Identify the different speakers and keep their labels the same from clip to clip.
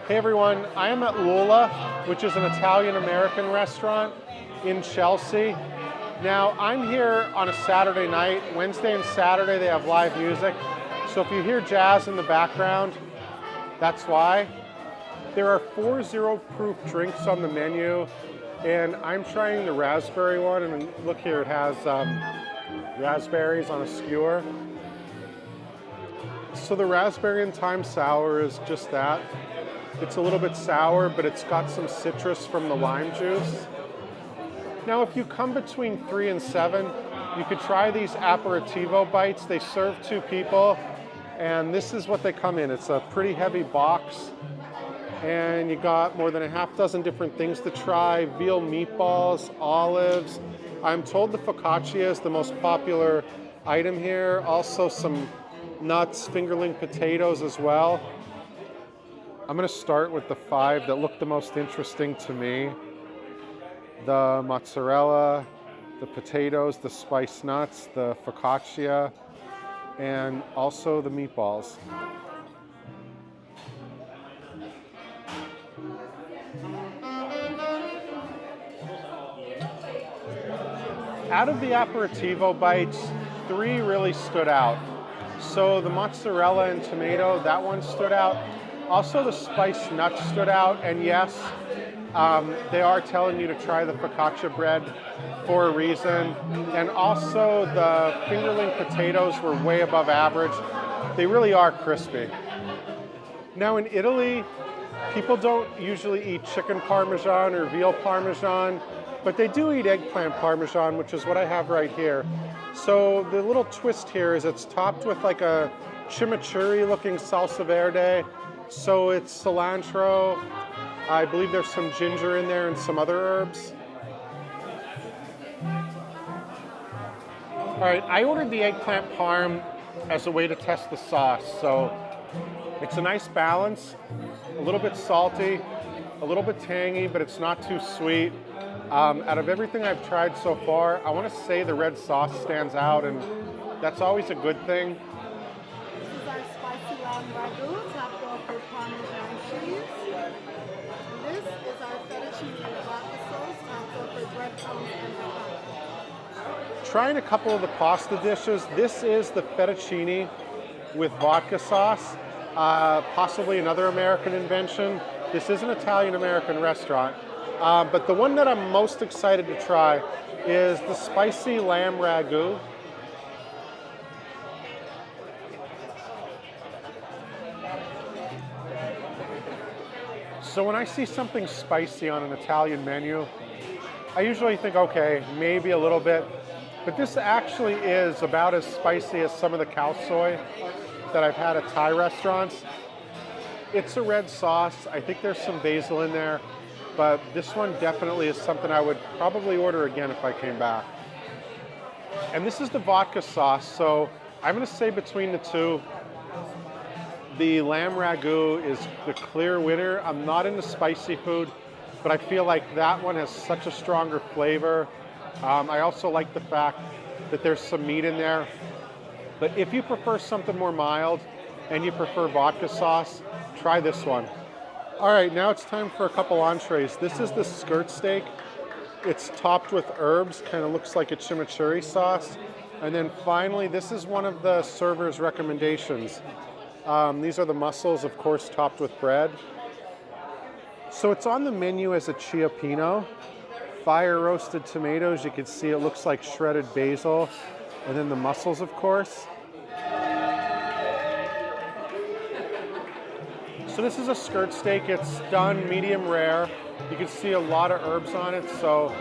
Speaker 1: Hey everyone, I am at Lulla, which is an Italian-American restaurant in Chelsea. Now, I'm here on a Saturday night. Wednesday and Saturday they have live music. So if you hear jazz in the background, that's why. There are 4 zero-proof drinks on the menu, and I'm trying the raspberry one, and look here, it has raspberries on a skewer. So the raspberry and thyme sour is just that. It's a little bit sour, but it's got some citrus from the lime juice. Now, if you come between 3 and 7, you could try these Apparao Bites. They serve 2 people, and this is what they come in. It's a pretty heavy box, and you got more than a half dozen different things to try. Veal meatballs, olives. I'm told the Focaccia is the most popular item here. Also some nuts, fingerling potatoes as well. I'm going to start with the 5 that look the most interesting to me. The mozzarella, the potatoes, the spiced nuts, the focaccia, and also the meatballs. Out of the Apparao Bites, 3 really stood out. So the mozzarella and tomato, that one stood out. Also, the spiced nuts stood out, and yes, they are telling you to try the focaccia bread for a reason. And also, the fingerling potatoes were way above average. They really are crispy. Now, in Italy, people don't usually eat chicken parmesan or veal parmesan, but they do eat eggplant parmesan, which is what I have right here. So the little twist here is it's topped with like a chimichurri-looking salsa verde. So it's cilantro, I believe there's some ginger in there and some other herbs. All right, I ordered the eggplant parm as a way to test the sauce. So it's a nice balance, a little bit salty, a little bit tangy, but it's not too sweet. Out of everything I've tried so far, I want to say the red sauce stands out, and that's always a good thing.
Speaker 2: This is our spicy lamb ragu, topped off with Parmesan cheese. And this is our fettuccine and vodka sauce, topped off with breadcrumbs and ricotta.
Speaker 1: Trying a couple of the pasta dishes. This is the fettuccine with vodka sauce, possibly another American invention. This is an Italian-American restaurant. But the one that I'm most excited to try is the spicy lamb ragu. So when I see something spicy on an Italian menu, I usually think, okay, maybe a little bit. But this actually is about as spicy as some of the cow soy that I've had at Thai restaurants. It's a red sauce. I think there's some basil in there. But this one definitely is something I would probably order again if I came back. And this is the vodka sauce, so I'm going to say between the 2, the lamb ragu is the clear winner. I'm not into spicy food, but I feel like that one has such a stronger flavor. I also like the fact that there's some meat in there. But if you prefer something more mild and you prefer vodka sauce, try this one. All right, now it's time for a couple entrees. This is the skirt steak. It's topped with herbs, kind of looks like a chimichurri sauce. And then finally, this is one of the server's recommendations. These are the mussels, of course, topped with bread. So it's on the menu as a cioppino. Fire roasted tomatoes, you can see it looks like shredded basil. And then the mussels, of course. So this is a skirt steak. It's done medium rare. You can see a lot of herbs on it, so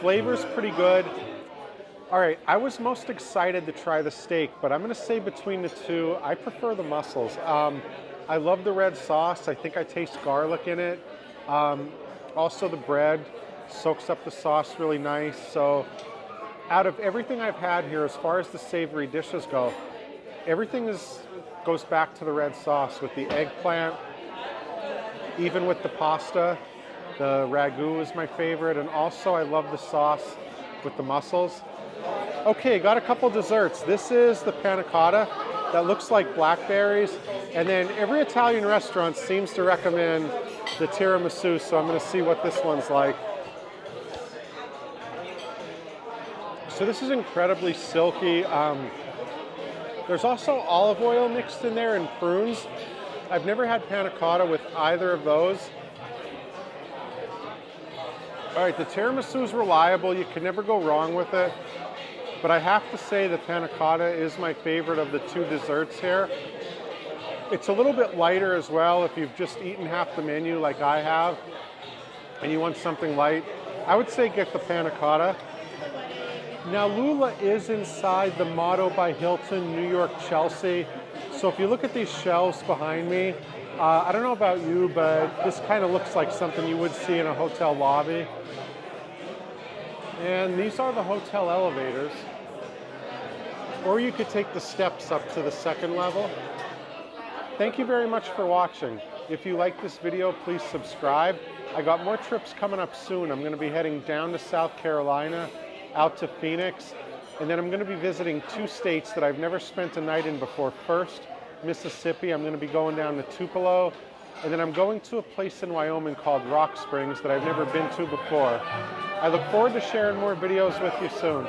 Speaker 1: flavor's pretty good. All right, I was most excited to try the steak, but I'm gonna say between the 2, I prefer the mussels. I love the red sauce. I think I taste garlic in it. Also the bread soaks up the sauce really nice. So out of everything I've had here, as far as the savory dishes go, everything goes back to the red sauce with the eggplant, even with the pasta. The ragu is my favorite, and also I love the sauce with the mussels. Okay, got a couple desserts. This is the Panna Cotta that looks like blackberries, And then every Italian restaurant seems to recommend the tiramisu, so I'm gonna see what this one's like. So this is incredibly silky. There's also olive oil mixed in there and prunes. I've never had panna cotta with either of those. All right, the tiramisu is reliable. You can never go wrong with it. But I have to say the panna cotta is my favorite of the two desserts here. It's a little bit lighter as well if you've just eaten half the menu like I have and you want something light. I would say get the panna cotta. Now Lulla is inside the Motto by Hilton, New York, Chelsea. So if you look at these shelves behind me, I don't know about you, but this kind of looks like something you would see in a hotel lobby. And these are the hotel elevators. Or you could take the steps up to the second level. Thank you very much for watching. If you like this video, please subscribe. I got more trips coming up soon. I'm gonna be heading down to South Carolina, out to Phoenix, and then I'm gonna be visiting 2 states that I've never spent a night in before. First, Mississippi. I'm gonna be going down to Tupelo, and then I'm going to a place in Wyoming called Rock Springs that I've never been to before. I look forward to sharing more videos with you soon.